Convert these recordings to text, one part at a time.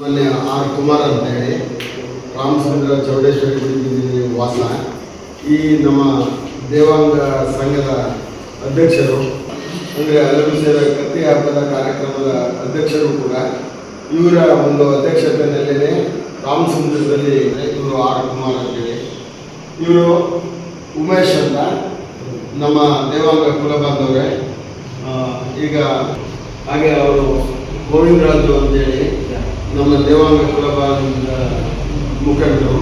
ಮೊನ್ನೆ ಆರ್ ಕುಮಾರ್ ಅಂತ ಹೇಳಿ ರಾಮಚಂದ್ರ ಚೌಡೇಶ್ವರಿ ಗುಡಿ ವಾಸ. ಈ ನಮ್ಮ ದೇವಾಂಗ ಸಂಘದ ಅಧ್ಯಕ್ಷರು, ಅಂದರೆ ಅಲಬಿಸರ ಕತ್ತಿ ಹಬ್ಬದ ಕಾರ್ಯಕ್ರಮದ ಅಧ್ಯಕ್ಷರು ಕೂಡ. ಇವರ ಒಂದು ಅಧ್ಯಕ್ಷತೆಯಲ್ಲೇ ರಾಮಚಂದ್ರದಲ್ಲಿ ಇವರು ಆರ್ ಕುಮಾರ್ ಅಂತೇಳಿ, ಇವರು ಉಮೇಶ್ ಅಂತ ನಮ್ಮ ದೇವಾಂಗ ಕುಲಬಾಂಧವರೇ. ಈಗ ಹಾಗೆ ಅವರು ಗೋವಿಂದರಾಜು ಅಂತೇಳಿ ನಮ್ಮ ದೇವಾಂಗ ಕುಲಬಾಂಧ ಮುಖಂಡರು.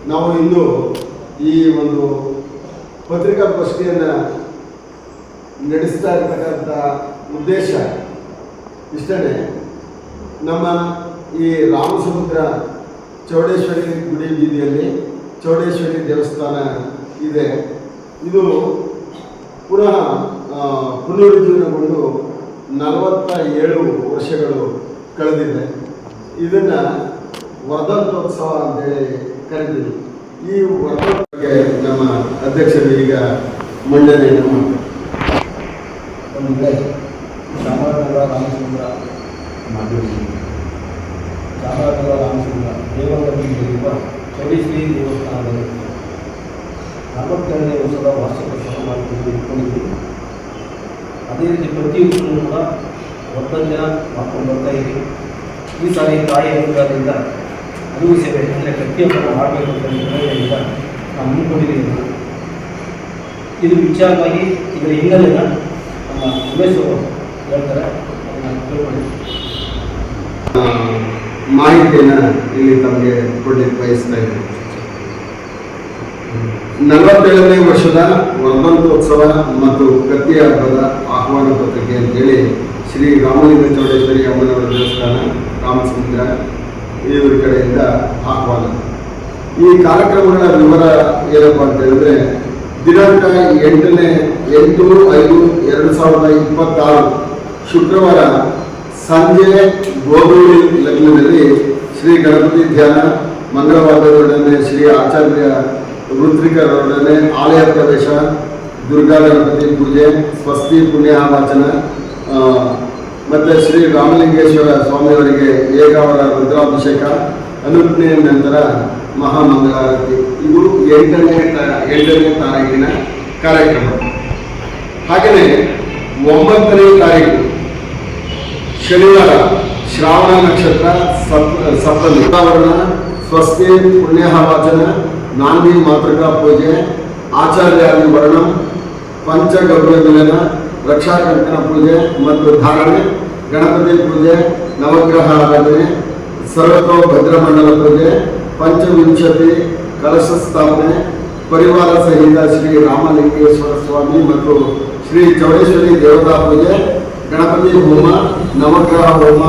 ನಾವು ಇಂದು ಈ ಒಂದು ಪತ್ರಿಕಾಗೋಷ್ಠಿಯನ್ನು ನಡೆಸ್ತಾ ಇರ್ತಕ್ಕಂಥ ಉದ್ದೇಶ ಇಷ್ಟೇ. ನಮ್ಮ ಈ ರಾಮಸಮುದ್ರ ಚೌಡೇಶ್ವರಿ ಗುಡಿ ಬೀದಿಯಲ್ಲಿ ಚೌಡೇಶ್ವರಿ ದೇವಸ್ಥಾನ ಇದೆ. ಇದು ಪುನಃ ಪುನರುಜ್ಜೀವನಗೊಂಡು 47 ವರ್ಷಗಳು ಕಳೆದಿದೆ. ಇದನ್ನು ವರ್ಧಂತೋತ್ಸವ ಅಂತೇಳಿ ಕರೀತೀವಿ. ಈ ವರ್ಧಂತಕ್ಕೆ ನಮ್ಮ ಅಧ್ಯಕ್ಷರು ಈಗ ಮಂಡನೆಯನ್ನು ಮಾಡ್ತಾರೆ. ಚಾಮರಾಜನಗರ ರಾಮಚಂದ್ರ ದೇವಾಲಯದಲ್ಲಿರುವ ಚೌಡೇಶ್ವರಿ ದೇವಸ್ಥಾನದಲ್ಲಿ 42ನೇ ವರ್ಷದ ವಾರ್ಷಿಕ ಸಮಾರಂಭವನ್ನು ಇಟ್ಕೊಂಡಿದ್ವಿ. ಅದೇ ರೀತಿ ಪ್ರತಿ ವರ್ಷವೂ ಕೂಡ 9 ದಿನ ಮಾಡ್ಕೊಂಡು ಬರ್ತಾ ಇದ್ದೀವಿ. ಈ ಸಾರಿ ತಾಯಿ ಅನುಗ್ರಹದಿಂದ ಅರಿವು ಸೇವೆ ಅಂದರೆ ಕತ್ತಿಯನ್ನು ಮಾಡಬೇಕು ಅಂತ ನಿರ್ಣಯದಿಂದ ನಾವು ಮುಂದುಕೊಂಡಿದ್ದೀವಿ. ಇದು ವಿಚಾರವಾಗಿ ಇದರ ಹಿನ್ನೆಲೆನ ನಮ್ಮ ಉಮೇಶ್ ಅವರು ಹೇಳ್ತಾರೆ, ಅದನ್ನು ತಿಳ್ಕೊಳ್ಳಿ. ಮಾಹಿತಿಯನ್ನು ಇಲ್ಲಿ ತಮಗೆ ಕೊಡಲಿಕ್ಕೆ ಬಯಸ್ತಾ ಇದ್ದೀನಿ. 47ನೇ ವರ್ಷದ ವರ್ಧಂತೋತ್ಸವ ಮತ್ತು ಕತ್ತಿ ಹಬ್ಬದ ಆಹ್ವಾನ ಪತ್ರಿಕೆ ಅಂತೇಳಿ ಶ್ರೀ ರಾಮಲಿಂಗ ಚೌಡೇಶ್ವರಿ ಅಮ್ಮನವರ ದೇವಸ್ಥಾನ ರಾಮಚಂದ್ರ ಇವರ ಕಡೆಯಿಂದ ಆಹ್ವಾನ. ಈ ಕಾರ್ಯಕ್ರಮಗಳ ವಿವರ ಏನಪ್ಪ ಅಂತ ಹೇಳಿದ್ರೆ, ದಿನಾಂಕ 8/5/2026 ಶುಕ್ರವಾರ ಸಂಜೆ ಗೋಧೂಳಿ ಲಗ್ನದಲ್ಲಿ ಶ್ರೀ ಗಣಪತಿ ಧ್ಯಾನ, ಮಂಗಳವಾರದೊಡನೆ ಶ್ರೀ ಆಚಾರ್ಯ ಋತ್ವಿಕರೊಡನೆ ಆಲಯ ಪ್ರವೇಶ, ದುರ್ಗಾ ಗಣಪತಿ ಪೂಜೆ, ಸ್ವಸ್ತಿ ಪುಣ್ಯವಾಚನ ಮತ್ತು ಶ್ರೀ ರಾಮಲಿಂಗೇಶ್ವರ ಸ್ವಾಮಿಯವರಿಗೆ ಏಕಾವರ ರುದ್ರಾಭಿಷೇಕ, ಅನುಜ್ಞೆ ನಂತರ ಮಹಾಮಂಗಳಾರತಿ. ಇದು 8ನೇ ತಾರೀಕಿನ ಕಾರ್ಯಕ್ರಮ. ಹಾಗೆಯೇ 9ನೇ ತಾರೀಕು ಶನಿವಾರ ಶ್ರಾವಣ ನಕ್ಷತ್ರ ಸಪ್ತಮಿ ಸ್ವಸ್ತಿ ಪುಣ್ಯವಾಚನ, ನಾಂದಿ ಮಾತೃಕಾ ಪೂಜೆ, ಆಚಾರ್ಯಾದಿ ವರ್ಣಂ, ಪಂಚಗೌರ ಮಿಲನ, ರಕ್ಷಾಕಂಕಣ ಪೂಜೆ ಮತ್ತು ಧಾರಣೆ, ಗಣಪತಿ ಪೂಜೆ, ನವಗ್ರಹ ಆರಾಧನೆ, ಸರ್ವತೋ ಭದ್ರಮಂಡಲ ಪೂಜೆ, ಪಂಚವಿಂಶತಿ ಕಲಶ ಸ್ಥಾಪನೆ, ಪರಿವಾರ ಸಹಿತ ಶ್ರೀ ರಾಮಲಿಂಗೇಶ್ವರ ಸ್ವಾಮಿ ಮತ್ತು ಶ್ರೀ ಚೌಡೇಶ್ವರಿ ದೇವತಾ ಪೂಜೆ, ಗಣಪತಿ ಹೋಮ, ನವಗ್ರಹ ಹೋಮ.